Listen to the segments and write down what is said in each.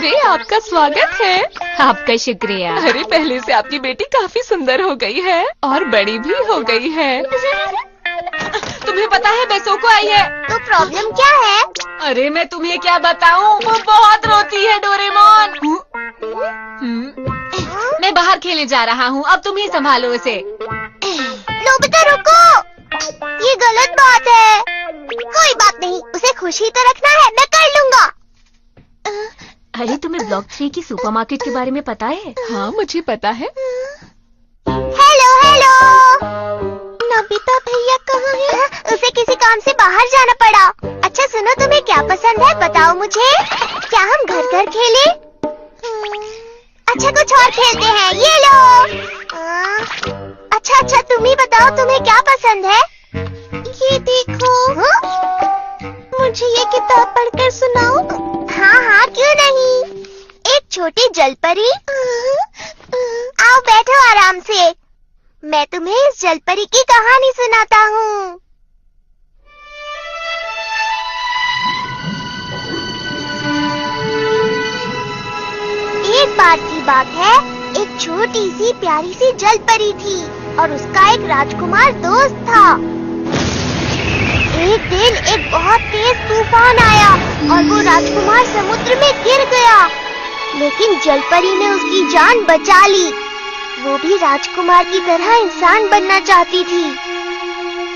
अरे आपका स्वागत है। आपका शुक्रिया। अरे पहले से आपकी बेटी काफी सुंदर हो गई है और बड़ी भी हो गई है। तुम्हें पता है बेसोको आई है। तो प्रॉब्लम क्या है? अरे मैं तुम्हें क्या बताऊं, वो बहुत रोती है डोरेमोन। मैं बाहर खेलने जा रहा हूँ, अब तुम ही संभालो उसे। नोबिता रुको, ये गलत बात है। कोई बात नहीं, उसे खुशी तो रखना है, मैं कर लूँगा। अरे तुम्हें ब्लॉक 3 की सुपरमार्केट के बारे में पता है? हाँ मुझे पता है। हेलो हेलो, नोबिता भैया कहाँ हैं? उसे किसी काम से बाहर जाना पड़ा। अच्छा सुनो, तुम्हें क्या पसंद है बताओ मुझे। क्या हम घर घर खेलें? अच्छा कुछ और खेलते हैं, ये लो। अच्छा तुम ही बताओ तुम्हें क्या पसंद है। ये देखो। मुझे ये किताब पढ़कर सुनाओ। हाँ क्यों नहीं। एक छोटी जलपरी। आओ बैठो आराम से, मैं तुम्हें इस जलपरी की कहानी सुनाता हूँ। एक बार की बात है, एक छोटी सी प्यारी सी जलपरी थी और उसका एक राजकुमार दोस्त था। एक दिन एक बहुत तेज तूफान आया और वो राजकुमार समुद्र में गिर गया, लेकिन जलपरी ने उसकी जान बचा ली। वो भी राजकुमार की तरह इंसान बनना चाहती थी।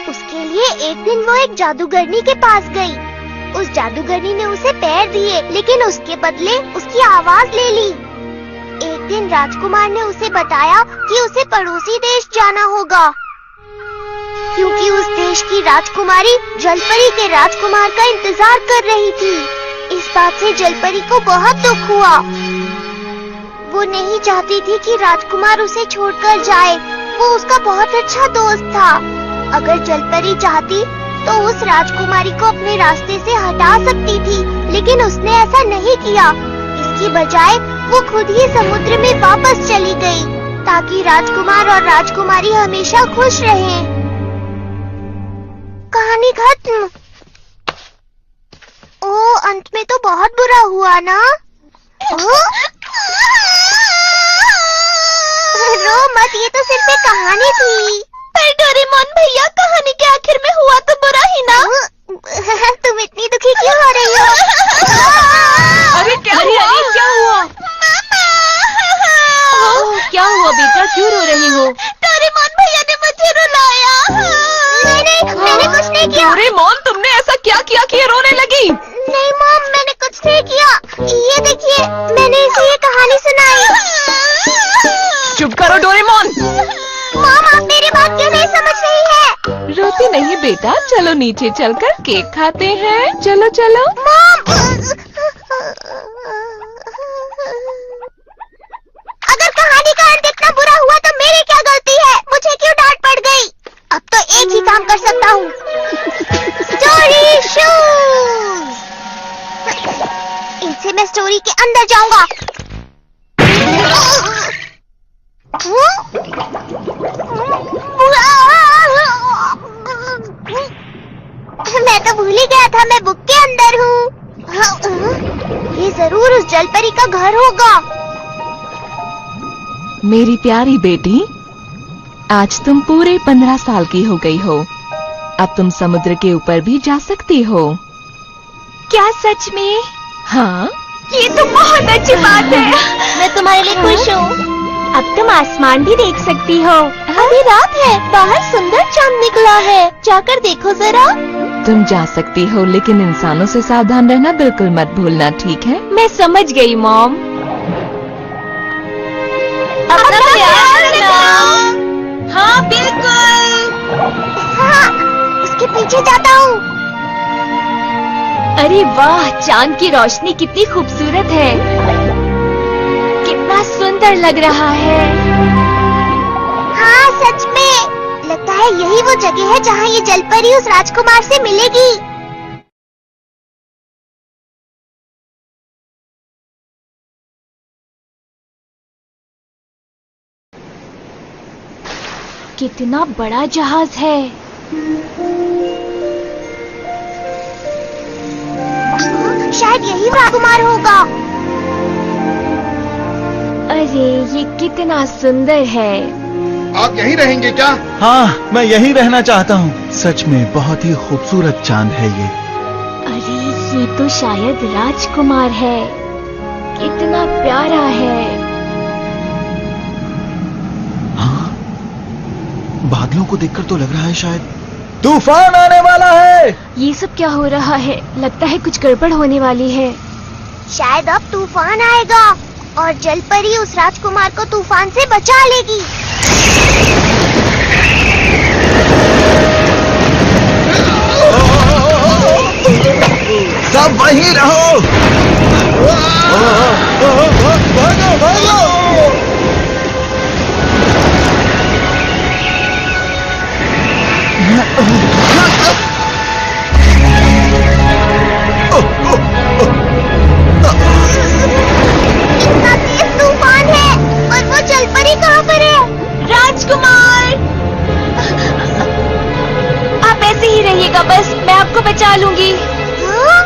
उसके लिए एक दिन वो एक जादूगरनी के पास गई। उस जादूगरनी ने उसे पैर दिए, लेकिन उसके बदले उसकी आवाज ले ली। एक दिन राजकुमार ने उसे बताया कि उसे पड़ोसी देश जाना होगा, क्योंकि उस देश की राजकुमारी जलपरी के राजकुमार का इंतजार कर रही थी। इस बात से जलपरी को बहुत दुख हुआ। वो नहीं चाहती थी कि राजकुमार उसे छोड़कर जाए, वो उसका बहुत अच्छा दोस्त था। अगर जलपरी चाहती तो उस राजकुमारी को अपने रास्ते से हटा सकती थी, लेकिन उसने ऐसा नहीं किया। इसकी बजाय वो खुद ही समुद्र में वापस चली गई, ताकि राजकुमार और राजकुमारी हमेशा खुश रहें। कहानी खत्म। ओ, अंत में तो बहुत बुरा हुआ ना। रो मत, ये तो सिर्फ एक कहानी थी। पर डोरेमोन भैया, कहानी के आखिर में हुआ तो बुरा ही ना। तुम इतनी दुखी क्यों हो रही हो? अरे क्या हुआ? क्या हुआ बेटा, क्यों रो रही हो? डोरेमोन भैया ने मुझे रुलाया। मैंने कुछ नहीं किया। डोरेमोन, तुमने ऐसा क्या किया कि ये रोने लगी? नहीं मॉम, मैंने कुछ नहीं किया। ये देखिए, मैंने इसे ये कहानी सुनाई। चुप करो डोरेमोन। मॉम, आप मेरी बात क्यों नहीं समझ रही है? रोती नहीं बेटा, चलो नीचे चलकर केक खाते हैं। चलो चलो। मॉम, अगर कहानी का अंत इतना बुरा हुआ तो मेरी क्या गलती है? मुझे क्यों डांट पड़ गई? अब तो एक ही काम कर सकता हूँ। Story shoes. इनसे मैं स्टोरी के अंदर जाऊंगा। मैं तो भूल ही गया था, मैं बुक के अंदर हूँ। ये जरूर उस जलपरी का घर होगा। मेरी प्यारी बेटी, आज तुम पूरे 15 साल की हो गई हो। अब तुम समुद्र के ऊपर भी जा सकती हो। क्या सच में? हाँ। ये तो बहुत अच्छी बात है। मैं तुम्हारे लिए खुश हूँ। अब तुम आसमान भी देख सकती हो। अभी रात है, बाहर सुंदर चांद निकला है, जाकर देखो जरा। तुम जा सकती हो, लेकिन इंसानों से सावधान रहना बिल्कुल मत भूलना, ठीक है? मैं समझ गई मॉम। अपना ख्याल रखना। हाँ बिल्कुल। हाँ, उसके पीछे जाता हूँ। अरे वाह, चांद की रोशनी कितनी खूबसूरत है, कितना सुंदर लग रहा है। हाँ सच में, लगता है यही वो जगह है जहाँ ये जलपरी उस राजकुमार से मिलेगी। कितना बड़ा जहाज है। शायद यही राजकुमार होगा। अरे ये कितना सुंदर है। आप यहीं रहेंगे क्या? हाँ, मैं यहीं रहना चाहता हूँ। सच में बहुत ही खूबसूरत चांद है ये। अरे ये तो शायद राजकुमार है। कितना प्यारा है। हाँ, बादलों को देखकर तो लग रहा है शायद तूफान आने वाला है। ये सब क्या हो रहा है? लगता है कुछ गड़बड़ होने वाली है। शायद अब तूफान आएगा और जलपरी उस राजकुमार को तूफान से बचा लेगी। सब वहीं रहो। भागो भागो। इतना तेज तूफान है और वो जलपरी कहाँ पर है? राजकुमार, आप ऐसे ही रहिएगा, बस मैं आपको बचा लूंगी। हाँ?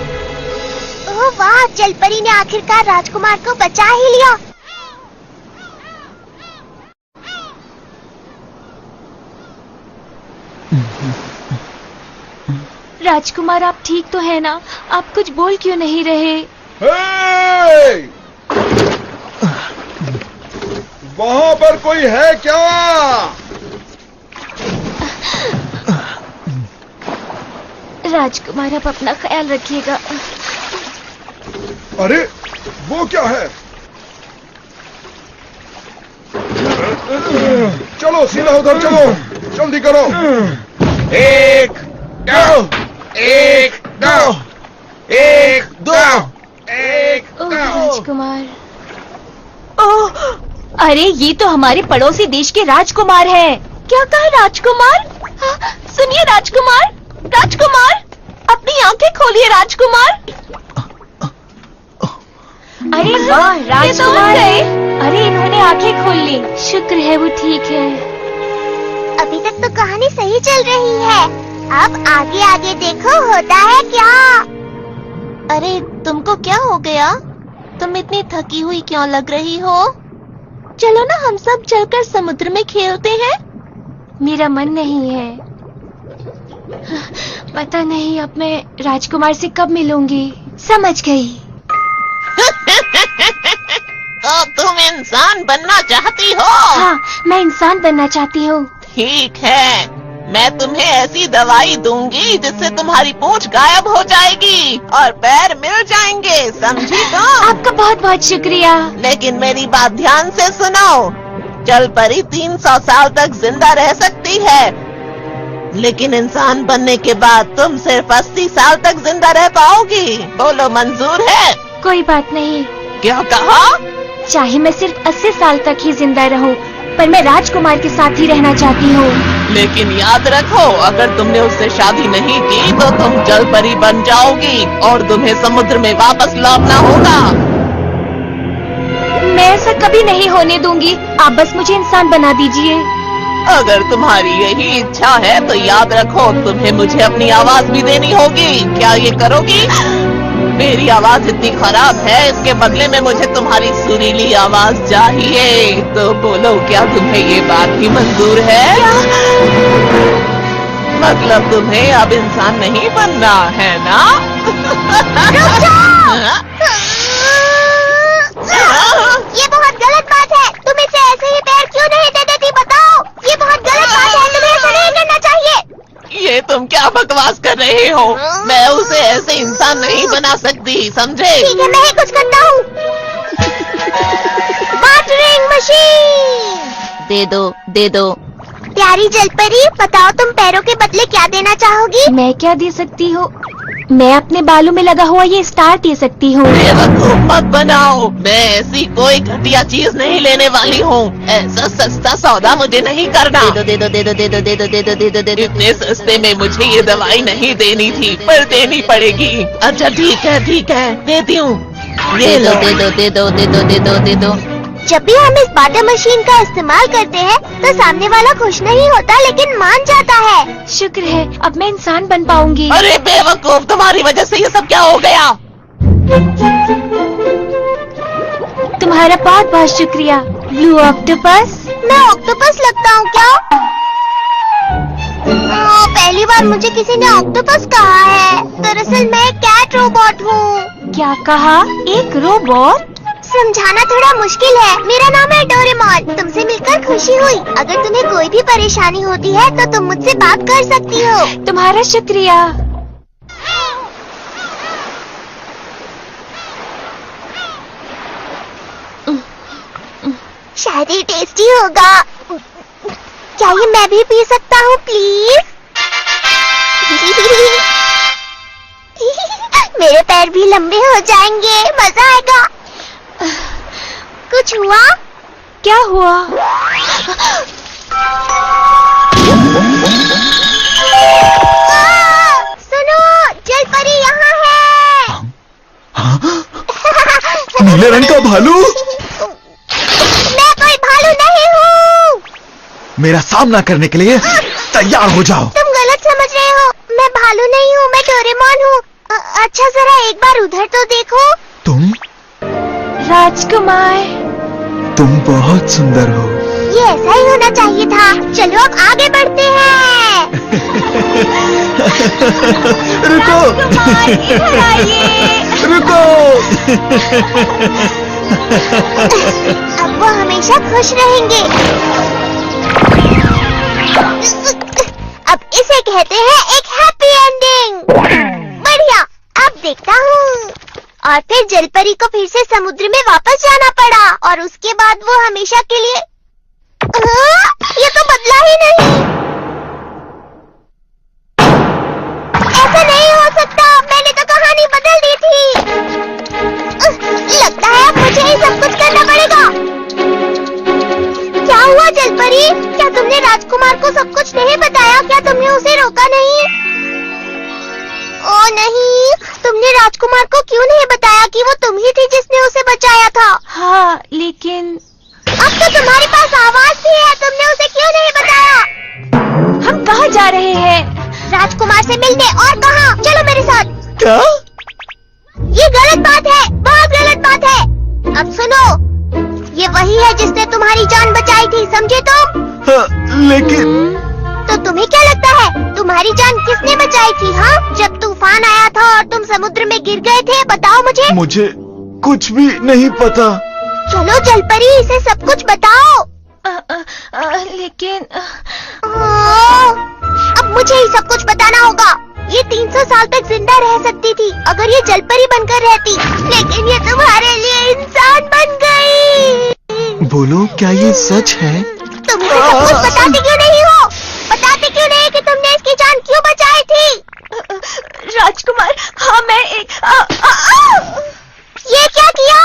ओह वाह, जलपरी ने आखिरकार राजकुमार को बचा ही लिया। राजकुमार, आप ठीक तो है ना? आप कुछ बोल क्यों नहीं रहे? हे! वहाँ पर कोई है क्या? राजकुमार, आप अपना ख्याल रखिएगा। अरे वो क्या है? चलो सीधा उधर चलो, जल्दी करो। एक दो, एक दो, एक दो, एक ओह दो। राजकुमार, ओह, अरे ये तो हमारे पड़ोसी देश के राजकुमार हैं। क्या कहा राजकुमार? हाँ, सुनिए राजकुमार, राजकुमार, अपनी आंखें खोलिए राजकुमार। अरे वाह राजकुमार, अरे इन्होंने आंखें खोल ली। शुक्र है वो ठीक है। अभी तक तो कहानी सही चल रही है। अब आगे आगे देखो होता है क्या। अरे तुमको क्या हो गया? तुम इतनी थकी हुई क्यों लग रही हो? चलो ना हम सब चलकर समुद्र में खेलते हैं। मेरा मन नहीं है। पता नहीं अब मैं राजकुमार से कब मिलूंगी। समझ गई। तो तुम इंसान बनना चाहती हो? हाँ, मैं इंसान बनना चाहती हूँ। ठीक है, मैं तुम्हें ऐसी दवाई दूंगी जिससे तुम्हारी पूंछ गायब हो जाएगी और पैर मिल जाएंगे, समझी तुम? आपका बहुत बहुत शुक्रिया। लेकिन मेरी बात ध्यान से सुनो। जलपरी 300 साल तक जिंदा रह सकती है, लेकिन इंसान बनने के बाद तुम सिर्फ 80 साल तक जिंदा रह पाओगी। बोलो मंजूर है? कोई बात नहीं। क्या कहा? चाहे मैं सिर्फ 80 साल तक ही जिंदा रहूं, पर मैं राजकुमार के साथ ही रहना चाहती हूँ। लेकिन याद रखो, अगर तुमने उससे शादी नहीं की तो तुम जलपरी बन जाओगी और तुम्हें समुद्र में वापस लौटना होगा। मैं ऐसा कभी नहीं होने दूंगी। आप बस मुझे इंसान बना दीजिए। अगर तुम्हारी यही इच्छा है तो याद रखो, तुम्हें मुझे अपनी आवाज भी देनी होगी। क्या ये करोगी? मेरी आवाज इतनी खराब है, इसके बदले में मुझे तुम्हारी सुरीली आवाज चाहिए। तो बोलो, क्या तुम्हें ये बात भी मंजूर है? मतलब तुम्हें अब इंसान नहीं बनना है ना? ये बहुत गलत बात है। तुम इसे ऐसे ही पैर क्यों नहीं दे देती बताओ? ये बहुत गलत बात है, तुम्हें ऐसा नहीं करना चाहिए। ये तुम क्या बकवास कर रहे हो? मैं उसे ऐसे इंसान नहीं बना सकती, समझे? ठीक है, मैं ही कुछ करता हूँ। वाटरिंग मशीन दे दो, दे दो। प्यारी जलपरी, बताओ तुम पैरों के बदले क्या देना चाहोगी? मैं क्या दे सकती हूँ? मैं अपने बालों में लगा हुआ ये स्टार दे सकती हूँ। बेवकूफ मत बनाओ, मैं ऐसी कोई घटिया चीज नहीं लेने वाली हूँ। ऐसा सस्ता सौदा मुझे नहीं करना। दे दो, दे दो, दे दो, दे दो, दे दो, दे दो, दे दो। इतने सस्ते में मुझे ये दवाई नहीं देनी थी, पर देनी पड़ेगी। अच्छा ठीक है, देती हूँ। दे दो, दे दो, दे दो, दे दो, दे दो, दे दो। जब भी हम इस वाटर मशीन का इस्तेमाल करते हैं तो सामने वाला खुश नहीं होता लेकिन मान जाता है। शुक्र है, अब मैं इंसान बन पाऊंगी। अरे बेवकूफ, तुम्हारी वजह से ये सब क्या हो गया? तुम्हारा बहुत बहुत शुक्रिया ब्लू ऑक्टोपस। मैं ऑक्टोपस लगता हूँ क्या? पहली बार मुझे किसी ने ऑक्टोपस कहा है। दरअसल मैं एक कैट रोबोट हूँ। क्या कहा? एक रोबोट? समझाना थोड़ा मुश्किल है। मेरा नाम है डोरेमोन। तुमसे मिलकर खुशी हुई। अगर तुम्हें कोई भी परेशानी होती है तो तुम मुझसे बात कर सकती हो। तुम्हारा शुक्रिया। शायद ये टेस्टी होगा। क्या ये मैं भी पी सकता हूँ प्लीज? मेरे पैर भी लंबे हो जाएंगे। मजा आएगा। कुछ हुआ? क्या हुआ? सुनो, जल परी यहाँ है। नीले रंग का भालू? मैं कोई भालू नहीं हूँ। मेरा सामना करने के लिए तैयार हो जाओ। तुम गलत समझ रहे हो। मैं भालू नहीं हूँ, मैं डोरेमोन हूँ। अच्छा जरा एक बार उधर तो देखो। तुम राजकुमार, तुम बहुत सुंदर हो। ये ऐसा ही होना चाहिए था। चलो अब आगे बढ़ते हैं। रुको इधर आइए। रुको। अब वो हमेशा खुश रहेंगे। अब इसे कहते हैं एक हैप्पी एंडिंग। बढ़िया। अब देखता हूँ। और फिर जलपरी को फिर से समुद्र में वापस जाना पड़ा और उसके बाद वो हमेशा के लिए ये तो बदला ही नहीं। ऐसा नहीं हो सकता। मैंने तो कहानी बदल दी थी। लगता है अब मुझे ही सब कुछ करना पड़ेगा। क्या हुआ जलपरी? क्या तुमने राजकुमार को सब कुछ नहीं बताया? क्या तुमने उसे रोका नहीं? ओ नहीं, तुमने राजकुमार को क्यों नहीं बताया कि वो तुम ही थी जिसने उसे बचाया था? हाँ, लेकिन अब तो तुम्हारे पास आवाज भी है। तुमने उसे क्यों नहीं बताया? हम कहाँ जा रहे हैं? राजकुमार से मिलने। और कहाँ? चलो मेरे साथ। क्या? ये गलत बात है, बहुत गलत बात है। अब सुनो, ये वही है जिसने तुम्हारी जान बचाई थी, समझे तुम? लेकिन तो तुम्हें क्या लगता है तुम्हारी जान किसने बचाई थी? हाँ, जब तूफान आया था और तुम समुद्र में गिर गए थे। बताओ मुझे कुछ भी नहीं पता। चलो जलपरी, इसे सब कुछ बताओ। लेकिन अब मुझे ही सब कुछ बताना होगा। ये 300 साल तक जिंदा रह सकती थी अगर ये जलपरी बनकर रहती, लेकिन ये तुम्हारे लिए इंसान बन गई। बोलो, क्या ये सच है? तुम मुझे सब कुछ बताते क्यों नहीं हो? बताते क्यों नहीं कि तुमने इसकी जान क्यों बचाई थी? राजकुमार, हाँ मैं एक ये क्या किया?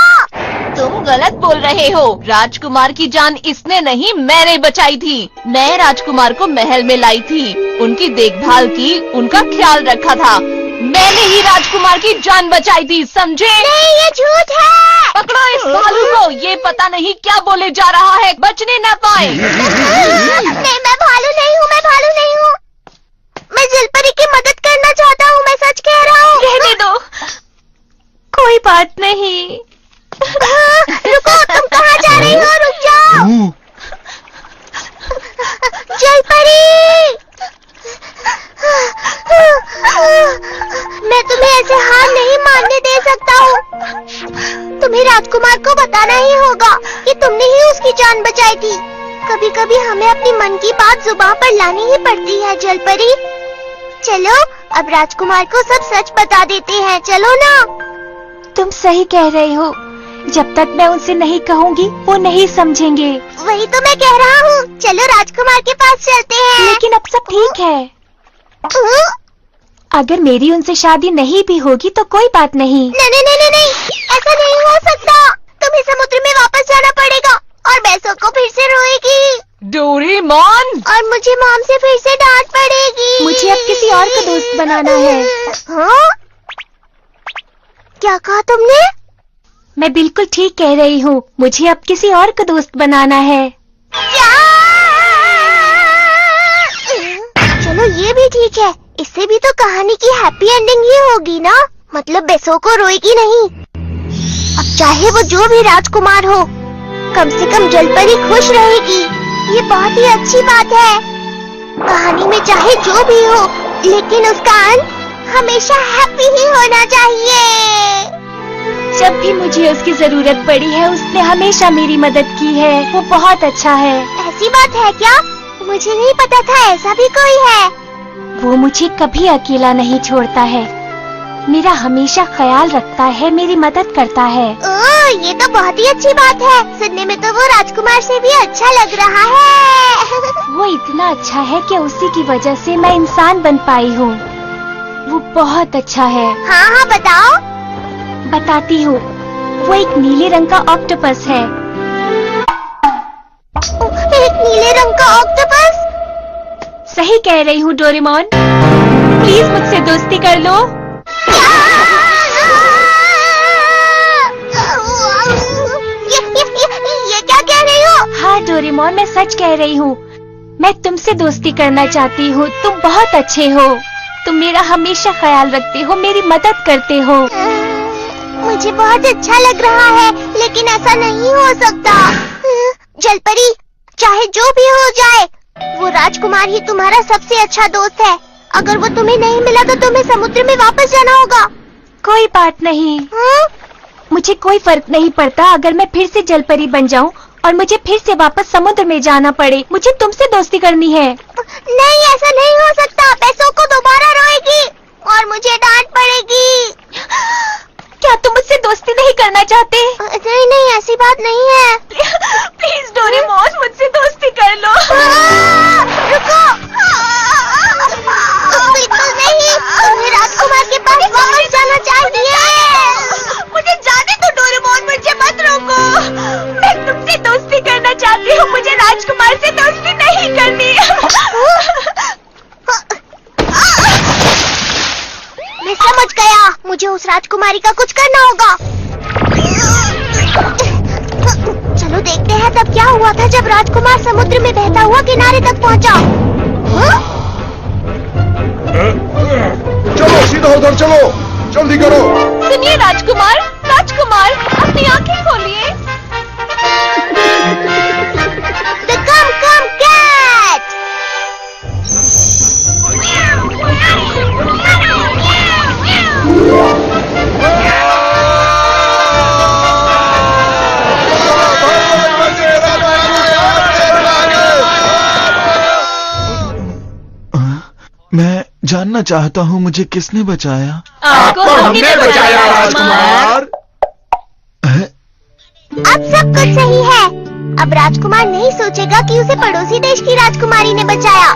तुम गलत बोल रहे हो। राजकुमार की जान इसने नहीं, मैंने बचाई थी। मैं राजकुमार को महल में लाई थी, उनकी देखभाल की, उनका ख्याल रखा था। मैंने ही राजकुमार की जान बचाई थी, समझे? नहीं, ये झूठ है। पकड़ो इस भालू को। ये पता नहीं क्या बोले जा रहा है, बचने न पाए। नहीं, मैं भालू नहीं हूँ। मैं भालू नहीं हूँ। मैं जलपरी की मदद करना चाहता हूँ। मैं सच कह रहा हूँ। रहने दो, कोई बात नहीं। रुको, तुम कहाँ जा रही हो? रुक जाओ। जलपरी, मैं तुम्हें ऐसे हार नहीं मानने दे सकता हूँ। तुम्हें राजकुमार को बताना ही होगा कि तुमने ही उसकी जान बचाई थी। कभी कभी हमें अपनी मन की बात जुबान पर लानी ही पड़ती है जलपरी। चलो अब राजकुमार को सब सच बता देते हैं। चलो ना। तुम सही कह रहे हो। जब तक मैं उनसे नहीं कहूँगी वो नहीं समझेंगे। वही तो मैं कह रहा हूँ। चलो राजकुमार के पास चलते हैं। लेकिन अब सब ठीक है। अगर मेरी उनसे शादी नहीं भी होगी तो कोई बात नहीं। नहीं, ऐसा नहीं हो सकता। तुम्हें समुद्र में वापस जाना पड़ेगा और बैसो को फिर से रोएगी। डोरेमोन, और मुझे मॉम से फिर से डांट पड़ेगी। मुझे अब किसी और का दोस्त बनाना है। हाँ? क्या कहा तुमने? मैं बिल्कुल ठीक कह रही हूँ। मुझे अब किसी और का दोस्त बनाना है। क्या? चलो ये भी ठीक है। इससे भी तो कहानी की हैप्पी एंडिंग ही होगी ना। मतलब बेसो को रोएगी नहीं। अब चाहे वो जो भी राजकुमार हो, कम से कम जलपरी खुश रहेगी। ये बहुत ही अच्छी बात है। कहानी में चाहे जो भी हो, लेकिन उसका अंत हमेशा हैप्पी ही होना चाहिए। जब भी मुझे उसकी जरूरत पड़ी है, उसने हमेशा मेरी मदद की है। वो बहुत अच्छा है। ऐसी बात है क्या? मुझे नहीं पता था ऐसा भी कोई है। वो मुझे कभी अकेला नहीं छोड़ता है, मेरा हमेशा ख्याल रखता है, मेरी मदद करता है। ओह, ये तो बहुत ही अच्छी बात है। सुनने में तो वो राजकुमार से भी अच्छा लग रहा है। वो इतना अच्छा है कि उसी की वजह से मैं इंसान बन पाई हूँ। वो बहुत अच्छा है। हाँ हाँ, बताओ। बताती हूँ। वो एक नीले रंग का ऑक्टोपस है। एक नीले रंग का ऑक्टोपस? सही कह रही हूँ डोरेमोन, प्लीज मुझसे दोस्ती कर लो। ये क्या कह रही हो? हाँ डोरेमोन, मैं सच कह रही हूँ। मैं तुमसे दोस्ती करना चाहती हूँ। तुम बहुत अच्छे हो। तुम मेरा हमेशा ख्याल रखते हो, मेरी मदद करते हो। मुझे बहुत अच्छा लग रहा है, लेकिन ऐसा नहीं हो सकता। जलपरी, चाहे जो भी हो जाए, वो राजकुमार ही तुम्हारा सबसे अच्छा दोस्त है। अगर वो तुम्हें नहीं मिला तो तुम्हें समुद्र में वापस जाना होगा। कोई बात नहीं। मुझे कोई फर्क नहीं पड़ता अगर मैं फिर से जलपरी बन जाऊं और मुझे फिर से वापस समुद्र में जाना पड़े। मुझे तुमसे दोस्ती करनी है। नहीं, ऐसा नहीं हो सकता। पैसों को दोबारा रोएगी और मुझे डांट पड़ेगी। क्या तुम मुझसे दोस्ती नहीं करना चाहते? नहीं नहीं, ऐसी बात नहीं है। प्लीज डोरेमोन, मुझसे दोस्ती कर लो। रुको। बिल्कुल नहीं, तुम्हें राजकुमार के पास वापस जाना चाहिए। मुझे जाने दो डोरेमोन, मुझे मत रोको। मैं तुमसे दोस्ती करना चाहती हूँ, मुझे राजकुमार से दोस्ती नहीं करनी। मैं समझ गया, मुझे उस राजकुमारी का कुछ करना होगा। चलो देखते हैं तब क्या हुआ था जब राजकुमार समुद्र में बहता हुआ किनारे तक पहुंचा। चलो सीधा उधर चलो, जल्दी करो। सुनिए राजकुमार, राजकुमार, अपनी आंखें खोलिए। The Cum Cat! मैं जानना चाहता हूँ मुझे किसने बचाया? आपको हमने बचाया राजकुमार। अब सब कुछ सही है। अब राजकुमार नहीं सोचेगा कि उसे पड़ोसी देश की राजकुमारी ने बचाया।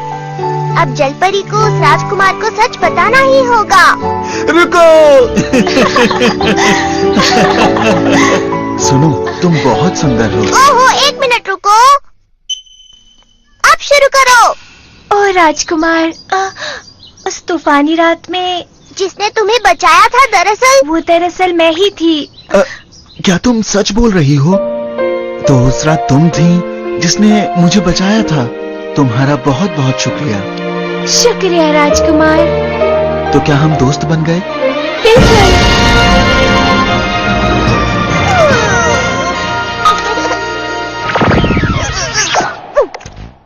अब जलपरी को उस राजकुमार को सच बताना ही होगा। रुको। सुनो, तुम बहुत सुंदर हो। ओहो, 1 मिनट रुको। अब शुरू करो। ओह राजकुमार, उस तूफानी रात में जिसने तुम्हें बचाया था दरअसल मैं ही थी। क्या तुम सच बोल रही हो? तो उस रात तुम थी जिसने मुझे बचाया था। तुम्हारा बहुत बहुत शुक्रिया। शुक्रिया राजकुमार। तो क्या हम दोस्त बन गए? बिल्कुल।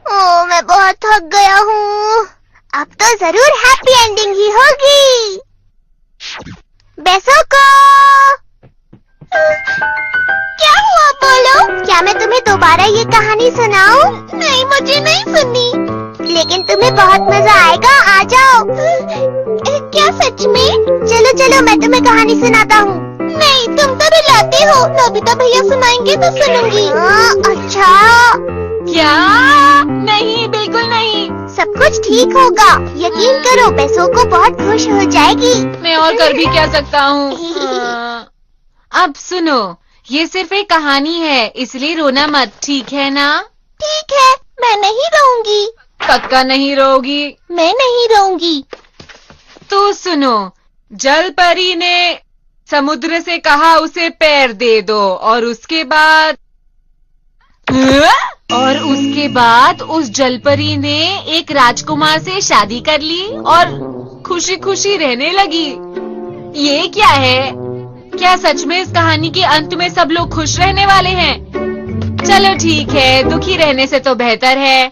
ओह, मैं बहुत थक गया हूँ। अब तो जरूर हैप्पी एंडिंग ही होगी। बेसोको, क्या हुआ बोलो? क्या मैं तुम्हें दोबारा ये कहानी सुनाऊं? नहीं, मुझे नहीं सुननी। लेकिन तुम्हें बहुत मजा आएगा, आ जाओ। क्या सच में? चलो चलो, मैं तुम्हें कहानी सुनाता हूँ। नहीं, तुम तो रुलाती हो। नोबिता भैया सुनाएंगे तो सुनूंगी। अच्छा। क्या? नहीं, बिल्कुल नहीं। सब कुछ ठीक होगा, यकीन करो। बेसोको बहुत खुश हो जाएगी। मैं और कर भी क्या सकता हूँ? अब सुनो, ये सिर्फ एक कहानी है, इसलिए रोना मत, ठीक है ना? ठीक है, मैं नहीं रोऊंगी। पक्का नहीं रोगी? मैं नहीं रोऊंगी। तो सुनो, जलपरी ने समुद्र से कहा उसे पैर दे दो, और उसके बाद उस जलपरी ने एक राजकुमार से शादी कर ली और खुशी खुशी रहने लगी। ये क्या है? क्या सच में इस कहानी के अंत में सब लोग खुश रहने वाले हैं? चलो ठीक है, दुखी रहने से तो बेहतर है।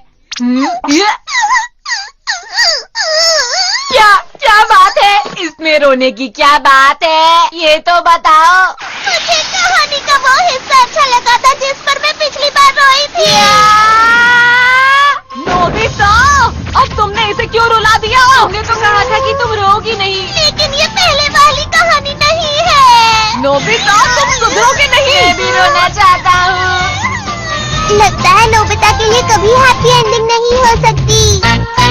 क्या बात है? इसमें रोने की क्या बात है? ये तो बताओ। मुझे कहानी का वो हिस्सा अच्छा लगा था जिस पर मैं पिछली बार रोई थी। नोबिता, अब तुमने इसे क्यों रुला दिया? हमने तो कहा था कि तुम रोगी नहीं। लेकिन ये पहले वाली कहानी नहीं है। नोबिता, तुम सुधरोगे नहीं। मैं भी रोना चाहता हूँ। लगता है नोबिता के लिए कभी हैप्पी एंडिंग नहीं हो सकती।